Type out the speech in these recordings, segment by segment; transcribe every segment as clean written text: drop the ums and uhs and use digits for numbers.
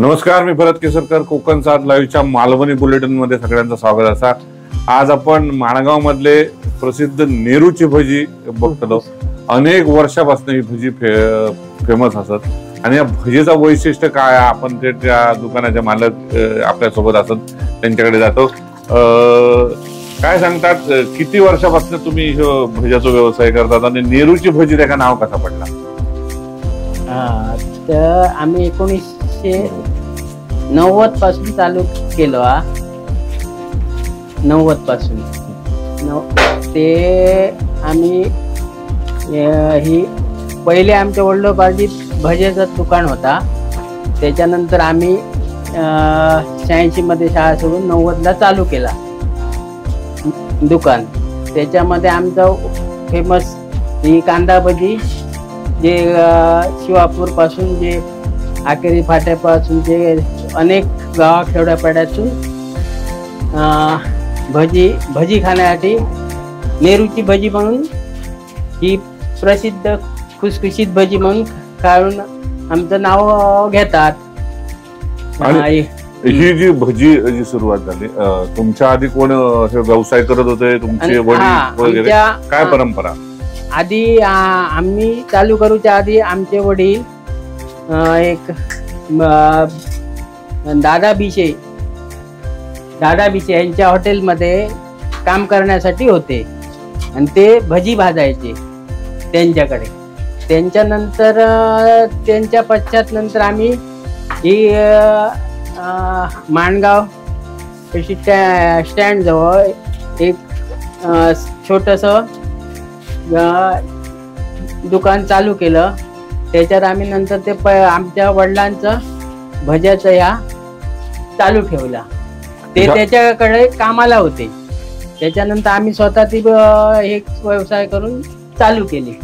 नमस्कार, मी भरत केसरकर. कोकण 7 लाईव्हच्या मालवणी बुलेटिन मध्ये सगळ्यांचं स्वागत असा. आज आपण माणगाव मधले प्रसिद्ध नेरूची भजी बघतो. अनेक वर्षापासून ही भजी फेमस असत आणि या भजीचं वैशिष्ट्य काय आपण ते त्या दुकानाचे मालक आपल्या सोबत असत त्यांच्याकडे जातो. काय सांगतात, किती वर्षापासून तुम्ही भजीचा व्यवसाय करतात आणि नेरूची भजी त्याचं नाव कसं पडला? तर आम्ही 1990 पासून चालू केलो. 90 पासून ते आम्ही ही पहिले आमच्या वडलोबाजीत भजीचं दुकान होता. त्याच्यानंतर आम्ही 86 मध्ये शाळा सोडून 90 ला चालू केला दुकान. त्याच्यामध्ये आमचं फेमस ही कांदा भजी, जे शिवापूर पासून जे आकेरी फाट्यापासून जे अनेक गावा खेड्यापाड्यातून भजी खाण्यासाठी नेरूची भजी म्हणून ही प्रसिद्ध खुसखुशीत भजी म्हणून काढून आमचं नाव घेतात. ही जी भजी जी सुरुवात झाली, तुमच्या आधी कोण व्यवसाय करत होते? तुमचे वडील वगैरे काय परंपरा? आधी आम्ही चालू करूच्या आधी आमचे वडील एक दादा बिशे यांच्या हॉटेलमध्ये काम करण्यासाठी होते आणि ते भजी भाजायचे त्यांच्याकडे. त्यांच्यानंतर त्यांच्या पश्चात नंतर आम्ही ही माणगाव स्टँड जवळ एक छोटस दुकान चालू केलं. त्याच्यात आम्ही नंतर ते आमच्या वडिलांचं भज्याचं ह्या चालू ठेवला. ते त्याच्याकडे कामाला होते. त्याच्यानंतर आम्ही स्वतः ती एक व्यवसाय करून चालू केली.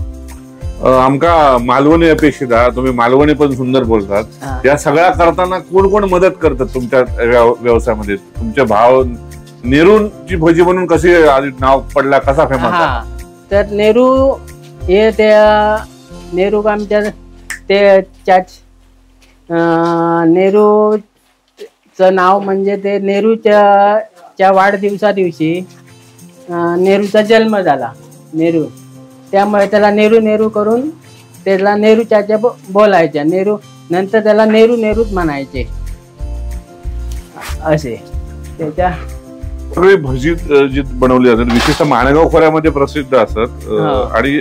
आमका मालवणी अपेक्षित आहे. तुम्ही मालवणी पण सुंदर बोलतात. या सगळ्या करताना कोण कोण मदत करतात तुमच्या व्यवसायामध्ये? तुमचे भाव नेरूची भजी म्हणून कशी नाव पडला, कसा फेमस? तर नेरू हे त्या नेहरू आमच्या ते नेहरूचं नाव म्हणजे ते नेहरूच्या वाढदिवसा दिवशी नेहरूचा जन्म झाला नेहरू, त्यामुळे त्याला नेहरू करून त्याला नेहरू चाचा बोलायच्या. नेहरू नंतर त्याला नेहरूच म्हणायचे असे. त्याच्या सगळी भजी जी बनवली जातात विशेषतः माणगाव खोऱ्यामध्ये प्रसिद्ध असत आणि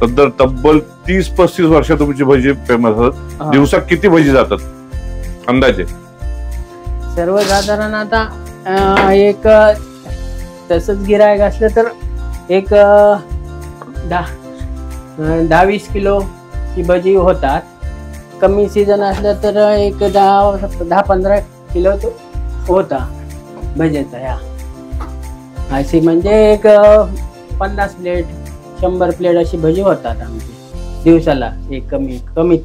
सध्या तब्बल 30-35 वर्ष तुमची भजी फेमस असत. दिवसात किती भजी जातात अंदाजे? सर्वसाधारण आता एक तसंच गिरायक असलं तर एक 10-20 किलो ची भजी होतात. कमी सीझन असलं तर एक 10-15 किलो होता भजीचा. ह्या अशी म्हणजे एक 50 प्लेट 100 प्लेट अशी भजी होतात आमची दिवसाला, एक कमीत कमी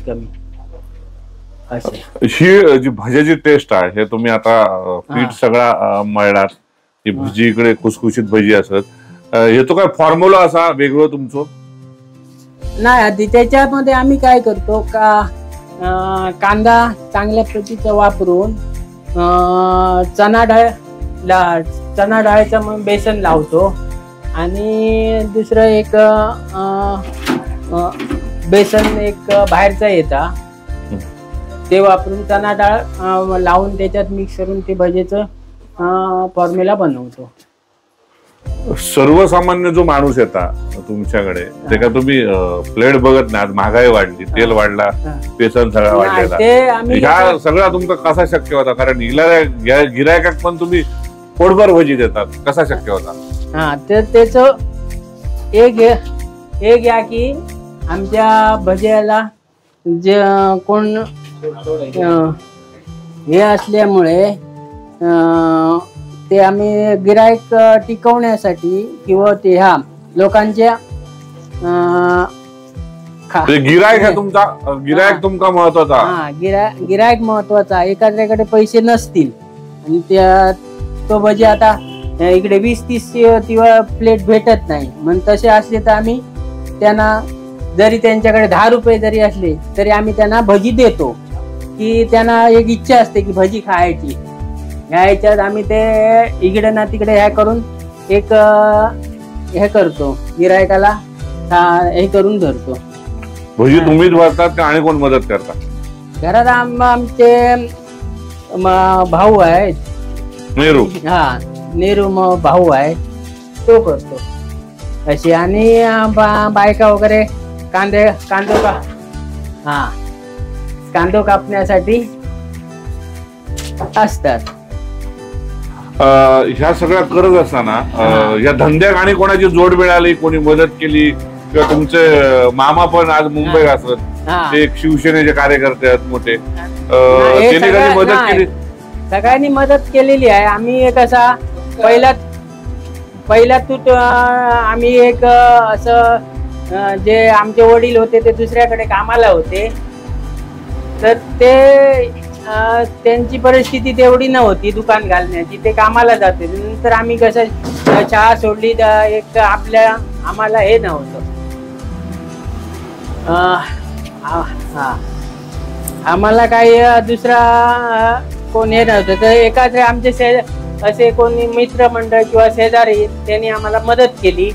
असे. ही जी भज्याची टेस्ट आहे, हे तुम्ही आता पीठ सगळा मळलात, ही भजी इकडे खुसखुशीत भजी असत. हे तो काय फॉर्म्युला असा वेगळं तुमचं? नाही, आधी त्याच्यामध्ये आम्ही काय करतो का कांदा चांगल्या प्रतीचा वापरून चणा डाळीचं मग बेसन लावतो आणि दुसरं एक बेसन एक बाहेरचा येता ते वापरून चणा डाळ लावून त्याच्यात मिक्स करून ते भजीचं फॉर्म्युला बनवतो. सर्वसामान्य जो माणूस येतात तुमच्याकडे, ते का तुम्ही प्लेट बघत नाही? महागाई वाढली, तेल वाढला, बेसन सगळा वाढलेला, सगळा तुमचा कसा शक्य होता? कारण गिरायकाक पण तुम्ही पोटभर भजी देतात, कसा शक्य होता? तर त्याच एक या की आमच्या भज्याला जे कोण हे असल्यामुळे ते आम्ही गिरायक टिकवण्यासाठी किंवा ते ह्या लोकांच्या गिरायक तुमका महत्वाचा? गिरायक महत्वाचा. एखाद्याकडे पैसे नसतील आणि त्या तो भजी आता इकडे 20-30 प्लेट भेटत नाही, मग तसे असले तर आम्ही त्यांना जरी त्यांच्याकडे 10 रुपये जरी असले तरी आम्ही त्यांना भजी देतो. की त्यांना एक इच्छा असते की भजी खायची. ह्या ह्याच्यात आम्ही ते इकडे ना तिकडे ह्या करून एक हे करतो, गिरायकाला हे करून धरतो. भजी तुम्हीच भरतात का आणि कोण मदत करतात? घरात आमचे भाऊ आहेत, नेहरू. हा नेहरू भाऊ आहे, तो करतो अशी. आणि बायका वगैरे कांदो कापण्यासाठी असतात. ह्या सगळ्या करत असताना या धंद्यात आणि कोणाची जोड मिळाली, कोणी मदत केली, किंवा तुमचे मामा पण आज मुंबईत असत, ते एक शिवसेनेचे कार्यकर्ते आहेत मोठे, त्यांनी कधी मदत केली? सगळ्यांनी मदत केलेली आहे. आम्ही कसा पहिला तूट आम्ही एक असं जे आमचे वडील होते ते दुसऱ्याकडे कामाला होते, तर ते त्यांची परिस्थिती तेवढी नव्हती दुकान घालण्याची, ते कामाला जाते. नंतर आम्ही कसं चहा सोडली, एक आम्हाला हे नव्हतं, आम्हाला काही दुसरा कोण हे नव्हतं. तर एकाच आमचे असे कोणी मित्रमंडळ किंवा शेजारी त्यांनी आम्हाला मदत केली,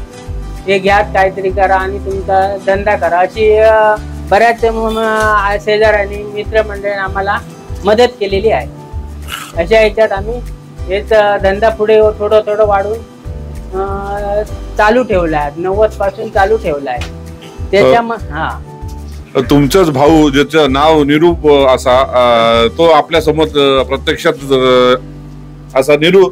हे घ्या काहीतरी करा आणि तुमचा धंदा करा, अशी बऱ्याच शेजाऱ्यांनी मित्रमंडळाने आम्हाला मदत केलेली आहे. अशा ह्याच्यात आम्ही हेच धंदा पुढे थोडं थोडं वाढून चालू ठेवला आहे. 90 पासून चालू ठेवला आहे. त्याच्या तुमचाच भाऊ ज्याचं नाव निरूप असा, तो आपल्या समोर प्रत्यक्षात असा निरू,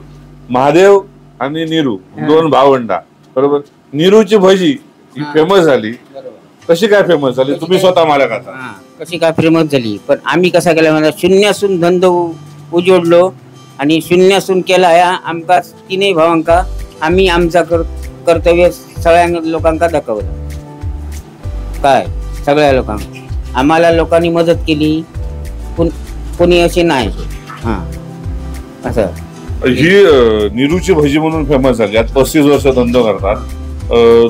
महादेव आणि निरू दोन भावंडा, बरोबर. निरूची भजी ही फेमस झाली, कशी काय फेमस झाली? तुम्ही स्वतः मालक आता. कशी काय फेमस झाली? पण आम्ही कसा केला म्हणजे शून्यासून धंदो उजोडलो आणि शून्यासून केला या आमका तीनही भावांका. आम्ही आमचा कर्तव्य सगळ्या लोकांका दाखवलं. काय सगळ्या लोकांना आम्हाला लोकांनी मदत केली, कोणी अशी नाही. हा असं ही निरूची भजी म्हणून फेमस झाली. आज 35 वर्ष धंदा करतात.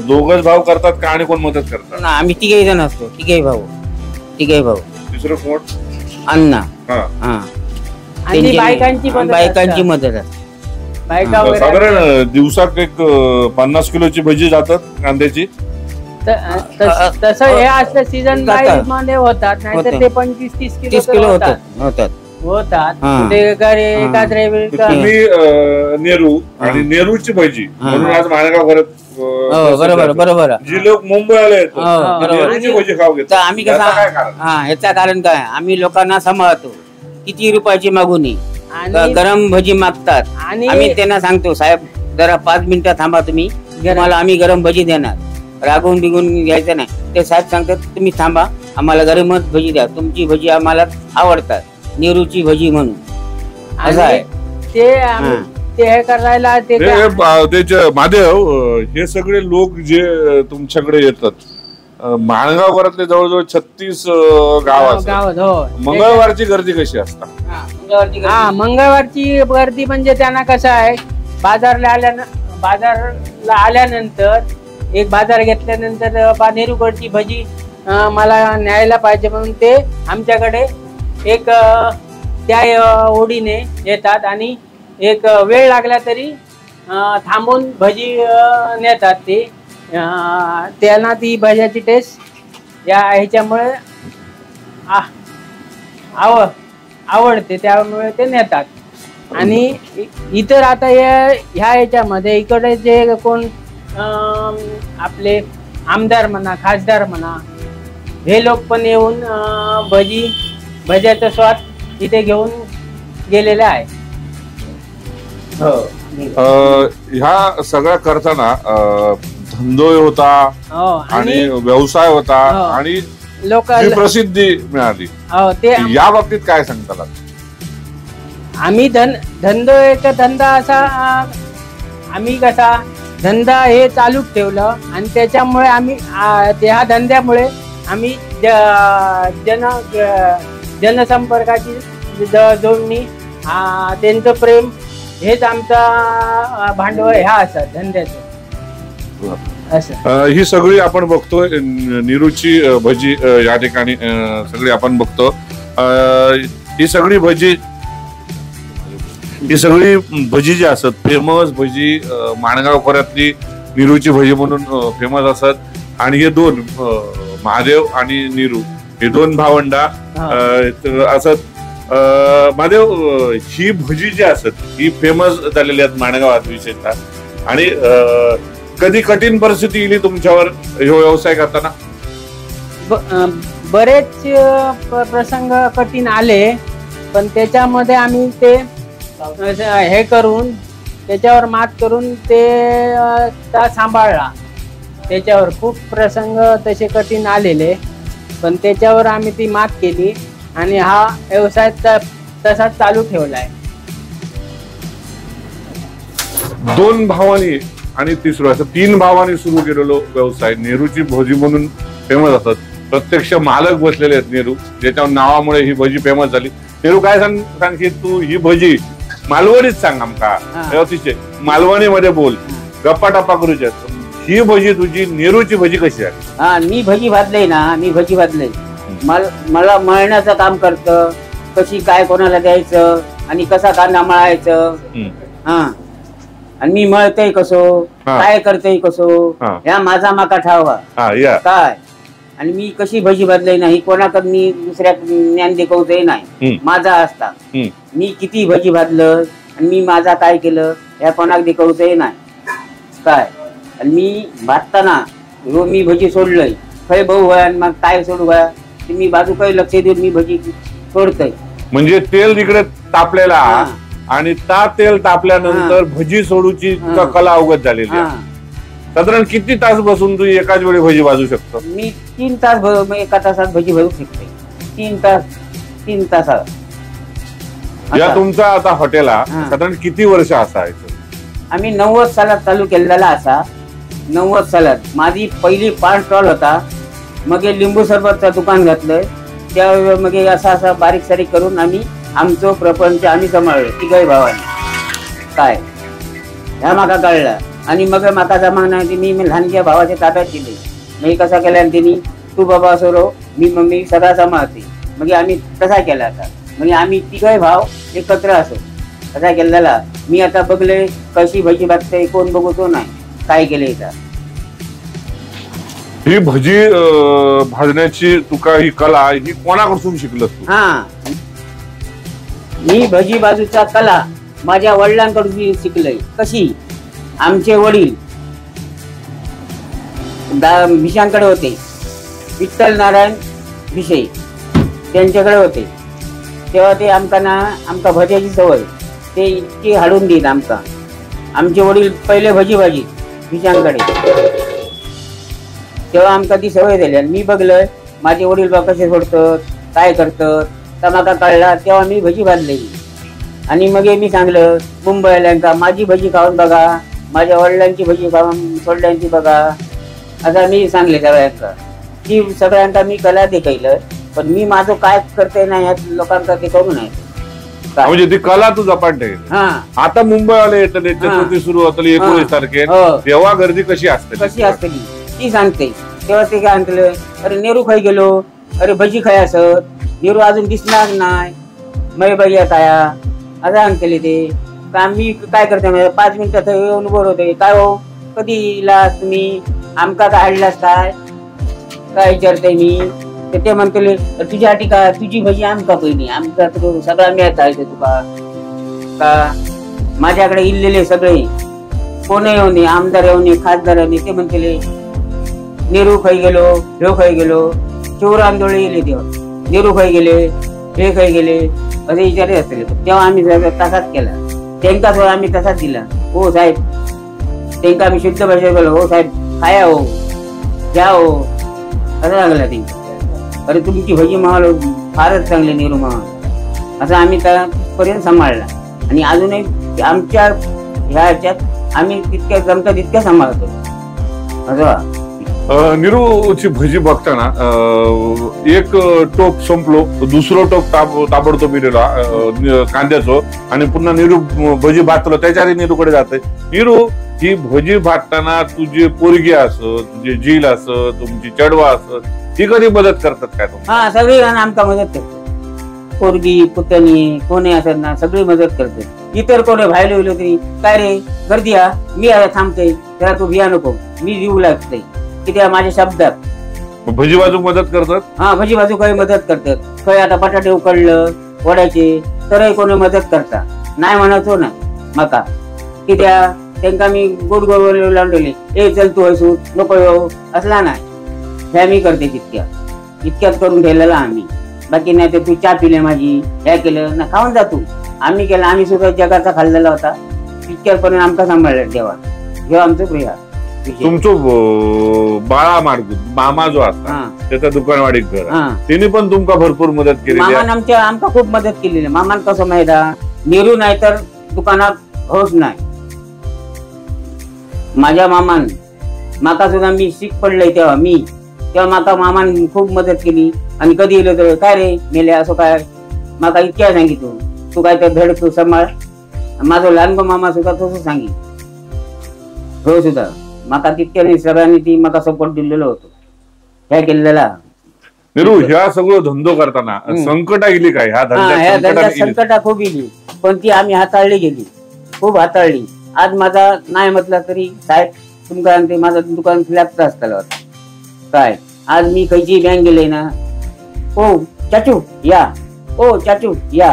दोघच भाव करतात का आणि कोण मदत करतात? आम्ही तिघही जण असतो, तिघही भाऊ. दुसरं कोण? अण्णा. आणि बायकांची मदत असते. साधारण दिवसात एक 50 किलोची भजी जातात कांद्याची. तसं हे असलं सीझन मध्ये होतात, नाहीतर ते 25-30 किलो होतात. तुम्ही नेहरू आणि नेहरूची भजी म्हणून आज माणगाव करत. बरोबर. जी लोक मुंबईला येतात नेहरूची भजी खाऊ घेतात. आम्ही कसं ह्याचं कारण काय, आम्ही लोकांना सांभाळतो. किती रुपयाची मागून गरम भजी मागतात, आम्ही त्यांना सांगतो साहेब जरा 5 मिनिटं थांबा, तुम्हाला आम्ही गरम भजी देणार. रागवून बिगून घ्यायचं नाही. ते साहेब सांगतात तुम्ही थांबा, आम्हाला गरमच भजी द्या, तुमची भजी आम्हाला आवडतात, नेहरूची भजी म्हणून. असं आहे ते हे करायला. महादेव, हे सगळे लोक जे तुमच्याकडे येतात, माणगाव घरातले जवळजवळ 36 गाव असतात. मंगळवारची गर्दी कशी असतात? मंगळवारची गर्दी म्हणजे त्यांना कसं आहे, बाजारला आल्यानंतर एक बाजार घेतल्यानंतर नेहरूकडची भजी मला न्यायला पाहिजे म्हणून ते आमच्याकडे एक त्या ओढीने येतात आणि एक वेळ लागला तरी थांबून भजी नेतात. ते त्यांना ती भज्याची टेस्ट या ह्याच्यामुळे आवडते, त्यामुळे ते नेतात. आणि इतर आता ह्या ह्याच्यामध्ये इकडे जे कोण आपले आमदार म्हणा, खासदार म्हणा, हे लोक पण येऊन भज्याचा स्वाद इथे घेऊन गेलेला आहे. ह्या सगळ्या करताना धंदो होता आणि व्यवसाय होता आणि लोकांना प्रसिद्धी मिळाली. ते या बाबतीत काय सांगतात? आम्ही धंदा असा आम्ही कसा धंदा हे चालू ठेवलं आणि त्याच्यामुळे आम्ही ह्या धंद्यामुळे आम्ही जनसंपर्काची जोडणी, त्यांचं प्रेम हेच आमचा भांडवल ह्या असं धंद्याचं. ही सगळी आपण बघतोय नेहरूची भजी या ठिकाणी सगळी आपण बघतो. ही सगळी भजी जी असत फेमस भजी माणगाव खोऱ्यातली निरूची भजी म्हणून फेमस असत। आणि हे दोन महादेव आणि निरू हे दोन भावंडा असत। महादेव ही भजी जी असत ही फेमस झालेली आहेत माणगावात विशेषतः। आणि कधी कठीण परिस्थिती येईल तुमच्यावर हे व्यवसाय करताना? बरेच प्रसंग कठीण आले, पण त्याच्यामध्ये आम्ही ते हे करून त्याच्यावर मात करून ते सांभाळला। त्याच्यावर खूप प्रसंग तसे कठीण आलेले, पण त्याच्यावर आम्ही ती मात केली आणि हा व्यवसाय तसाच चालू ठेवलाय। दोन भावांनी आणि तिसरं असं 3 भावांनी सुरू केलेलो व्यवसाय नेरूची भजी म्हणून फेमस असतात। प्रत्यक्ष मालक बसलेले आहेत नेहरू, ज्याच्या नावामुळे ही भजी फेमस झाली। नेहरू काय सांग की तू ही भजी मालवणीत सांग आमका, अतिशय मालवणी मध्ये बोल, गप्पा टप्पा करूच्या। ही भजी तुझी नेरूची भजी कशी आहे? हा, मी भजी भाजलंय ना, मी भजी भाजलंय। मला मळण्याचं काम करतं, कशी काय कोणाला द्यायचं आणि कसा कांदा मळायचं, हा, आणि मी मळतय कसो, काय करतय कसो, ह्या माझा माका ठावा काय, आणि मी कशी भजी भाजलंय नाही कोणाकडे दुसऱ्या ज्ञान दाखवतय नाही, माझा असता। मी किती भजी भाजलं आणि मी माझा काय केलं या कोणाक दाखवतय नाही काय। आणि मी भाजताना मी भजी सोडलंय, खय भाऊ व्हाय आणि मग काय सोडू व्हाय, मी बाजू काही लक्ष देऊन मी भजी सोडतय। म्हणजे तेल तिकडे तापलेला आणि ता तेल तापल्यानंतर भजी सोडूची कला अवगत झालेली आहे। साधारण किती तास बसून तू एकाच वेळी भजी भाजू शकतो? मी 3 तास एका तासात भजी भाजू शकते। 3 तासात। या तुमचा आता हॉटेलला साधारण किती वर्ष असायचं? आम्ही 90 सालात चालू केलेला असा। 90 सालात माझी पहिली पान स्टॉल होता, मग लिंबू सरबतचं दुकान घातलं, त्या मग असा बारीक सारीक करून आम्ही आमचं प्रपंच आम्ही सांभाळलं 3 भावांनी काय, ह्या माका कळला। आणि मग माका जमाना मी लहानच्या भावाच्या ताब्यात दिले, मी कसा केला तिने, तू बाबा सोरो मी सगळा सांभाळते, मग आम्ही तसा केला आता। म्हणजे आम्ही 3 भाव एकत्र असो तसा केलेला। मी आता बघले कशी भजी भाजते, कोण बघतो नाही काय केले। ही भजी भाजण्याची तुका ही कला ही कोणाकडून शिकलस तू? हा, मी भजी बाजूचा कला माझ्या वडिलांकडून शिकलोय। कशी, आमचे वडील भिशांकडे होते, विठ्ठल नारायण भिशे त्यांच्याकडे होते, तेव्हा ते आमका भज्याची सवय ते इतकी हाडून देत आमका। आमचे वडील पहिले भजी भाजी भिशांकडे, तेव्हा आमका ती सवय झाली। आणि मी बघलं माझे वडील बा कसे सोडतात काय करतात, तर मला कळला, तेव्हा मी भजी भाजली। आणि मग मी सांगलं मुंबईला माझी भजी खाऊन बघा, माझ्या वडिलांची भजी खाऊन सोडल्यांची बघा, आता मी सांगले सगळ्यांना। ती सगळ्यांना मी कला देखायलं, पण मी माझं काय करते नाही यात लोकांना ते करू नये। म्हणजे ती कला तू जपाट ठेवली। आता मुंबईवाले येतात, चतुर्थी सुरू होतली 19 तारखेला, तेव्हा गर्दी कशी असते ती सांगते। तेव्हा ते काय म्हणतले, अरे नेहरू खाई गेलो, अरे भजी खाय असत, नेहरू अजून दिसणार नाही, मै बाई काय असं सांगतले ते। मी काय करते 5 मिनिटात येऊन बोर होते, काय हो कधी इला तुम्ही, आमका काय हाडलास काय विचारते मी। ते म्हणतले तुझ्यासाठी का तुझी भजी आमका पहिली, आमका सगळा मिळत आहे तुका का, माझ्याकडे इल्लेले सगळे कोण येऊन आमदार येऊन खासदार येऊन ते म्हणतले नेहरू खाई गेलो, ह्यो खाई गेलो, चोर आंदोलन येले, तेव्हा नेहरू खाई गेले, हे खाई गेले असे विचारत असले। तेव्हा आम्ही तसाच केला, त्यांका थोडा आम्ही तसाच दिला। हो साहेब, त्यांना आम्ही शुद्ध भाषेत बोललो, हो साहेब खाया हो, घ्या हो, असं लागला त्यांना। अरे तुमची भजी महाल फारच चांगली नेहरू महाल, असं आम्ही त्यापर्यंत सांभाळला। आणि अजूनही आमच्या ह्या ह्याच्यात आम्ही तितक्या जमतं तितक्या सांभाळतो असं। निरूची भजी बघताना एक टोप संपलो, दुसरं टोप ताबडतोब दिलेला कांद्याचं, आणि पुन्हा निरू भजी भातलो त्याच्या आधी निरूकडे जाते। निरू ही भजी भाजताना तुझी पोरगी असत, तुझे झील असत, तुमची चढवा असत, ती कधी मदत करतात काय तुम्ही? हा, सगळी आमका मदत करतात। पोरगी पुतणी कोणी असेल ना सगळी मदत करते. इतर कोणी बाहेर गेलो तरी काय रे गर्दी हा मी आता थांबते त्याला तू भिया नको मी देऊ लागते की त्या माझ्या शब्दात भजी बाजू मदत करतात. हा भजी बाजू काही मदत करतात. काही आता बटाटे उकडलं वड्याचे तरही कोणी मदत करता नाही म्हणतो ना मका की त्यांना मी गोड गोड लावून ठेवले ए चल तू हसू नको येऊ असला नाही ह्या मी करते इतक्यात करून ठेवलेला आम्ही. बाकी नाही तर तू चहा पिले माझी ह्या केलं ना खाऊन जा तू आम्ही केलं आम्ही सुद्धा जगाचा खाल्लेला होता इतक्यापर्यंत आमका सांभाळलं तेव्हा जेव्हा आमचं प्रिया तुमचं बाळा मार्ग मामा जो असता त्याचा दुकानवाडी घर त्याने पण तुमका भरपूर मदत केली. मामान आमका खूप मदत केलेली. मामान कसं माहिती नेहरू नाही तर दुकानात होच नाही. माझ्या मामान माका सुद्धा मी शिक पडलंय तेव्हा माका मामान खूप मदत केली. आणि कधी गेलो तर काय रे मेले असं काय माका इतक्या सांगितलं तू काय तर धड तू सांभाळ. माझा लहान मामा सुद्धा तसं सांगी हो सुद्धा माका तितक्याने सगळ्यांनी ती माका सपोर्ट दिलेलो होतो ह्या केलेला. ह्या सगळं धंदो करताना संकट गेली काय ह्या धंद्यात संकटा खूप गेली पण ती आम्ही हाताळली गेली खूप हाताळली. आज माझा नाही म्हटलं तरी साहेब तुमका ते माझं दुकान स्लॅबचं असतं होता काय आज मी खयची बँक गेले ना ओ चाचू या ओ चाचू या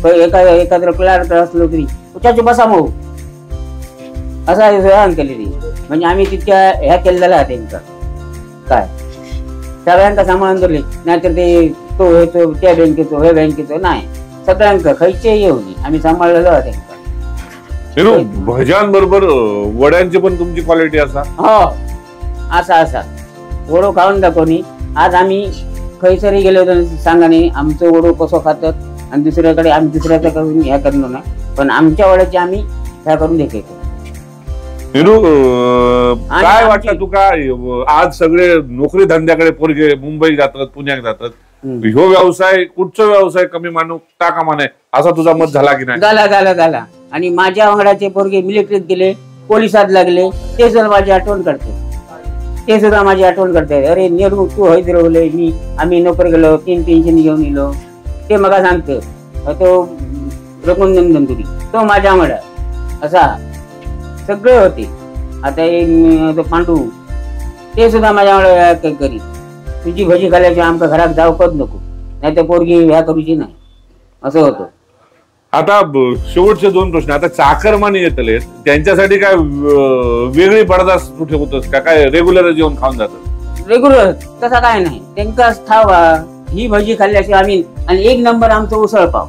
एखाद्या क्लार्क असलो तरी चाचू बसा मग असा व्यवहार केलेली. म्हणजे आम्ही तितक्या ह्या केलेला त्यांचा काय सगळ्यांका सांभाळून धरले नाहीतर ते तो येतो त्या बँकेचो हे बँकेचो नाही सगळ्यांका खयचे येऊन आम्ही सांभाळलेलो त्यांचा. भज्यांबरोबर वड्यांची पण तुमची क्वालिटी असा हो असा वडो खाऊन दाखवणी. आज आम्ही खैसरी गेलो होतो सांगाने आमचं वडो कसं खातात आणि दुसऱ्याकडे आम्ही दुसऱ्याचा करून ह्या करणार ना पण आमच्या वड्याची आम्ही ह्या करून देखायचो. काय वाटतं तू काय आज सगळे नोकरी धंद्याकडे पोरगे मुंबई जातात पुण्यात जातात ह्यो व्यवसाय कुठचा व्यवसाय कमी मानू टाका माने असा तुझा मत झाला की नाही? झाला. आणि माझ्या वांगडाचे पोरगे मिलिटरीत गेले पोलिसात लागले ते सुद्धा माझी आठवण करते अरे नेहरू तू हैदराबादले मी आम्ही नोकरी गेलो 3 पेन्शन घेऊन गेलो ते मला सांगतो तो रघुनंदन तुरी तो माझ्या वांगडा असा सगळे होते. आता पांडू ते सुद्धा माझ्या करीत तुझी भजी खाल्याची आमच्या घरात जाऊकच नको नाही तर पोरगी ह्या करूची नाही असं होतं. आता शेवटचे 2 प्रश्न. आता चाकरमानी येतले त्यांच्यासाठी काय वेगळी पडदास तू ठेवतोस का काय रेग्युलर जेवण खाऊन जातात? रेग्युलर तसा काय नाही त्यांकाच ठावा ही भजी खाल्ल्याची आम्ही. आणि 1 नंबर आमचं उसळपाव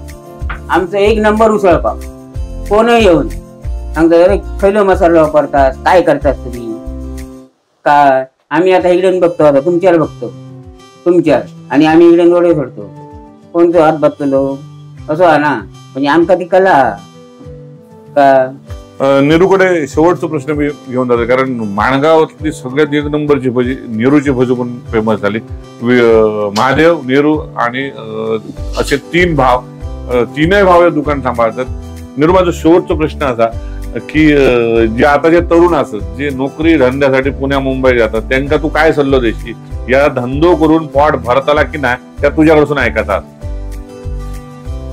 कोणही येऊन सांगतात अरे खैलो मसाला वापरतात काय करतात तुम्ही काय. आम्ही आता इकडे बघतो आता तुमच्यावर बघतो आणि आम्ही इकडे डोळे सोडतो कोणतो हात बघतो असं आहे ना. म्हणजे आमका ती कला का. नेहरूकडे शेवटचा प्रश्न मी घेऊन जातो कारण माणगावातली सगळ्यात 1 नंबरची भजी नेहरूची भजी पण फेमस झाली. महादेव नेहरू आणि असे 3 भाव 3ही भाव हे दुकान सांभाळतात. नेहरू माझा शेवटचा प्रश्न असा की जे आता जे तरुण असत जे नोकरी धंद्यासाठी पुण्या मुंबई जातात त्यांना तू काय सल्लो देशील या धंदो करून पोट भरताला की नाही त्या तुझ्याकडून ऐकायचा?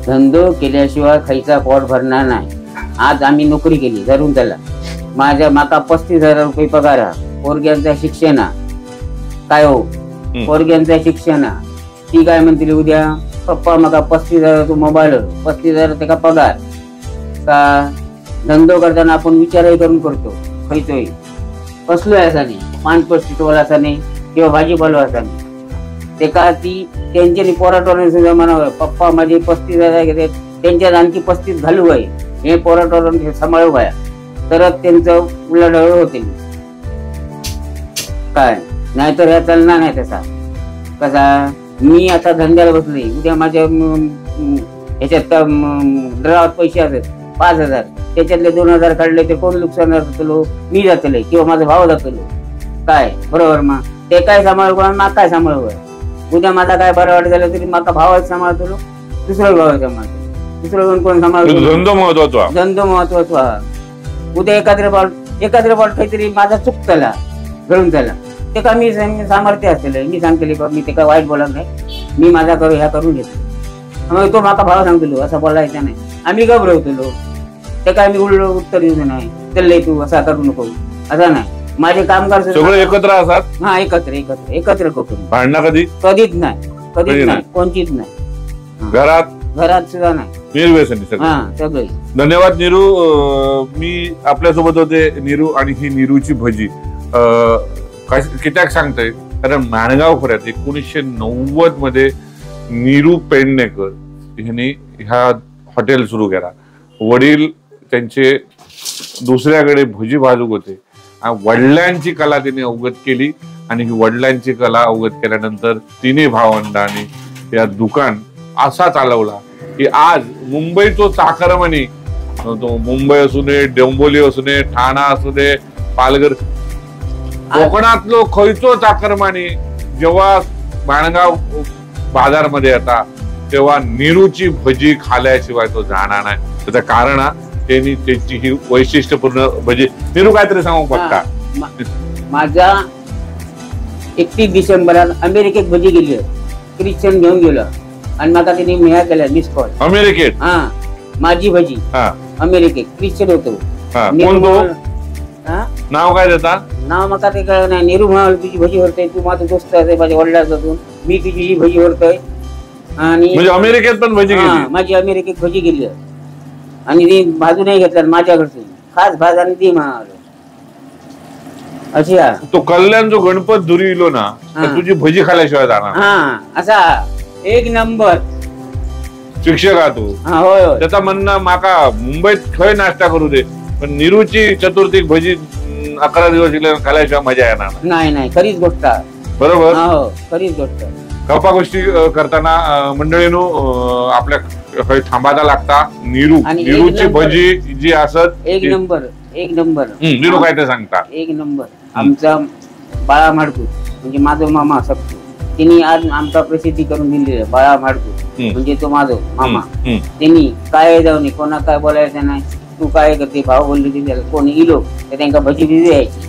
धंदो केल्याशिवाय खायचा पोट भरणार नाही. आज आम्ही नोकरी केली धरून त्याला माका 35,000 रुपये पगार पोरग्यांचा शिक्षण काय हो पोरग्यांचा शिक्षण ती काय म्हणतील उद्या पप्पा मका 35,000 मोबाईल 35,000 त्याचा पगार का. धंदो करताना आपण विचारही करून करतो खायचोय कसलोय असा नाही पानपट्टीवाला असा नाही किंवा भाजीपाला असा नाही ते का ती त्यांच्या पोराटोराने सुद्धा म्हणावं पप्पा माझे 35,000 घेते त्यांच्यात आणखी 35 घालू आहे हे पोराटोराने सांभाळू व्हाया तरच त्यांचं उलाढाळ होते काय नाहीतर ह्या चालणार नाही तसा. कसा मी आता धंद्याला बसले उद्या माझ्या ह्याच्यात ड्रावात पैसे असत 5,000 त्याच्यातले 2,000 काढले ते कोण नुकसान जातलो मी जातले किंवा माझा भाव जातलो काय बरोबर मग ते काय सांभाळू मला काय सांभाळू उद्या माझा काय बरं वाट झालं तरी माझा भावाच सांभाळतो दुसरा भाव सांभाळतो दुसरं कोण सांभाळतो. धंदो महत्वाचा. उद्या एखाद्या बॉल काहीतरी माझा चुकतला घडून झाला ते का मी सामर्थ्य असेल मी सांगते मी ते काय वाईट बोलत नाही मी माझा ह्या करून घेतो मग तो माका भाव सांगतो असा बोलायचा नाही. आम्ही घाबरवतो ते काय मी उत्तर देऊ नाही. चल तू असा करू नको असं नाही. माझे कामगार सगळे एकत्र असतात. हा एकत्र कुटुंब. भांडणं कधीच नाही कोणतीच नाही. घरात सुद्धा नाही. निर्व्यसनी सगळे. धन्यवाद नीरू. मी आपल्यासोबत होते नीरू आणि ही नीरूची भजी कित्याक सांगतोय कारण माणगाव खोऱ्यात 1990 मध्ये नीरू पेडणेकर यांनी ह्या हॉटेल सुरू केला. वडील त्यांचे दुसऱ्याकडे भजी भाजूक होते. वडिलांची कला तिने अवगत केली आणि ही वडिलांची कला अवगत केल्यानंतर तिने भावंडांनी या दुकान असा चालवला की आज मुंबईचो चाकरमानी तो मुंबई असू दे, डोंबिवली असू दे, ठाणा असू दे, पालघर कोकणातलो खयचो चाकरमानी जेव्हा माणगाव बाजारमध्ये येता तेव्हा नीरूची भजी खाल्याशिवाय तो जाणार नाही. त्याचं कारण त्यांनी त्याची ही वैशिष्ट्यपूर्ण भजी. नीरू काहीतरी सांगू पक्का. माझा 31 डिसेंबरात अमेरिकेत भजी गेली. ख्रिश्चन घेऊन गेलो आणि मला त्यांनी मिळा केला मिस कॉल. अमेरिकेत माझी भजी अमेरिकेत ख्रिश्चन होतो. नाव काय देता? नाव मला ते कळलं नाही. नीरू म्हणाल तुझी भजी भरतोय, तू माझं दोस्त आहे माझ्या वडिलांपासून, मी तुझी भजी भरतोय. आणि म्हणजे अमेरिकेत पण भजी गेली. माझी अमेरिकेत भजी गेली आणि ती भाजू नाही घेतला माझ्याकडची खास भाज आणि ती म्हणाल अशी. तो कल्याण जो गणपत धुरी इलो ना तुझी भजी खाल्याशिवाय जाणार. असा एक नंबर शिक्षक हा तू. होय. त्याचा म्हणणं माका मुंबईत खय नाश्ता करू दे पण नीरूची चतुर्थीक भजी 11 दिवस खाल्याशिवाय मजा येणार नाही. खरीच गोष्ट. बरोबर. खरीच गोष्ट. गप्पा गोष्टी करताना मंडळीनो आपल्या थांबायला लागता. नीरूची भजी जी असत एक नंबर. नीरू काय ते सांगता एक नंबर. आमचा बाळा माडकू म्हणजे माझा मामा सप्पू त्यांनी आज आमचा प्रसिद्धी करून दिलेली आहे. बाळा माडकू म्हणजे तो माझा मामा. त्यांनी काय जाऊन कोणा काय बोलायचं नाही. तू काय करते भाव बोलले कोणी इलो तर त्यांना भजी बिजी यायची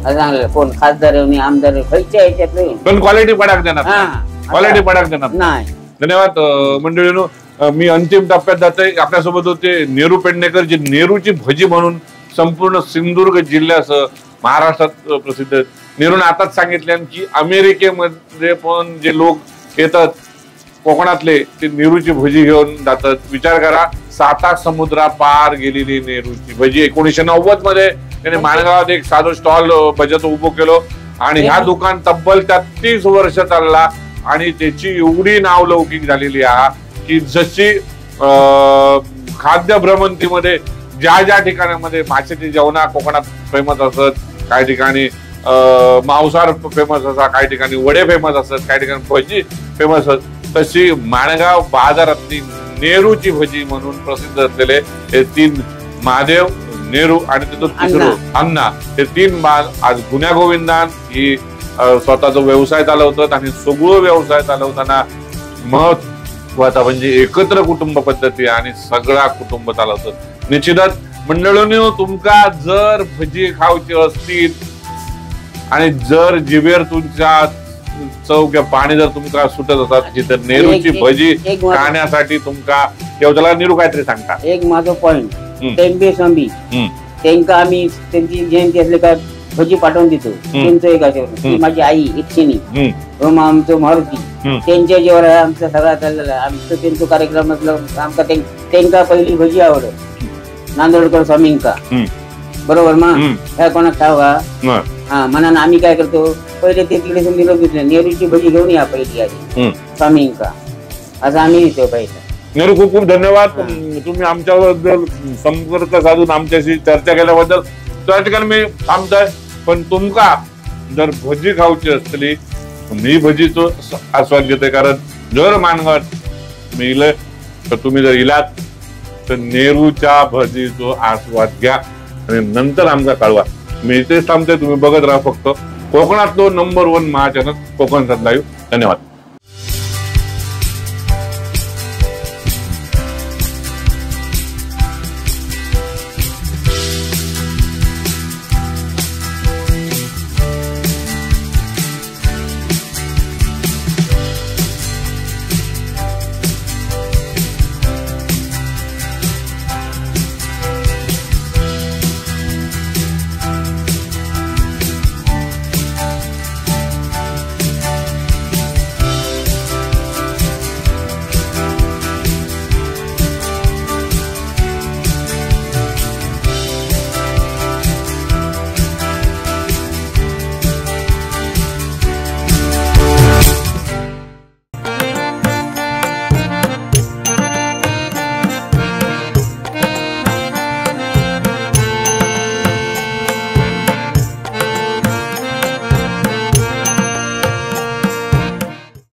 चांगलं. कोण खासदार आमदार खायच्या याच्यात पण क्वालिटी पडाक देणार नाही. धन्यवाद मंडळीनो. मी अंतिम टप्प्यात जातोय. आपल्यासोबत होते नीरू पेडणेकर जे नीरूची भजी म्हणून संपूर्ण सिंधुदुर्ग जिल्ह्यासह महाराष्ट्रात प्रसिद्ध. नीरूने आताच सांगितले की अमेरिकेमध्ये पण जे लोक येतात कोकणातले ते नीरूची भजी घेऊन जातात. विचार करा 7 समुद्रा पार गेलेली नीरूची भजी. 1990 मध्ये त्याने माणगावात एक साधं स्टॉल भज्याचं उभं केलं आणि ह्या दुकान तब्बल 33 वर्ष चालला आणि त्याची एवढी नावलौकिक झालेली आहे की जशी खाद्य भ्रमंतीमध्ये ज्या ठिकाणामध्ये माशाची जेवणा कोकणात फेमस असत, काही ठिकाणी मांसाहार फेमस असा, काही ठिकाणी वडे फेमस असत, काही ठिकाणी भजी फेमस असत, तशी माणगाव बाजारातली नेरूची भजी म्हणून प्रसिद्ध असलेले हे 3 महादेव, नेहरू आणि तिथं अण्णा हे 3 आज गुन्ह्या गोविंदान ही स्वतःचा व्यवसाय चालवतात आणि सगळं व्यवसाय चालवताना महत्वाचा म्हणजे एकत्र कुटुंब पद्धती आणि सगळा कुटुंब चालवतात. निश्चितच मंडळींनो तुमका जर भजी खावची असतील आणि जर जिभेर तुमच्या चव किंवा पाणी जर तुमका सुटत असतात तर नेरूची भजी खाण्यासाठी तुमका त्याला नीरू काहीतरी सांगता. एक माझं पॉइंट टेंबे संबी त्यांना आम्ही त्यांची जयंती असले काय भजी पाठवून देतो. त्यांचं एक असे माझी आई इच्छिनी आमचं मारुती त्यांच्या जेवढ आहे आमचा सगळा चाललेला आहे. आमचं त्यांचा कार्यक्रम आमका त्यांना पहिली भजी आवडत नांदोडकर स्वामींका बरोबर मग काय कोणाक ठावा म्हणून आम्ही काय करतो पहिले ते तिकडे समजून नेहरूची भजी घेऊन या पहिली आधी स्वामींका असं आम्ही येतो पहिला. नेहरू खूप खूप धन्यवाद. तुम्ही आमच्याबद्दल संपर्क साधून आमच्याशी चर्चा केल्याबद्दल. त्या ठिकाणी मी थांबतोय पण तुमका जर भजी खाऊची असली मी भजीचो आस्वाद घेतोय कारण जर मानगावात मी इलय तर तुम्ही जर इलात तर नेहरूच्या भजीचो आस्वाद घ्या आणि नंतर आमचा कळवा. मी इथेच थांबतोय. तुम्ही बघत राहा फक्त कोकणातलो नंबर 1 महाचॅनल कोकण लाईव्ह. धन्यवाद.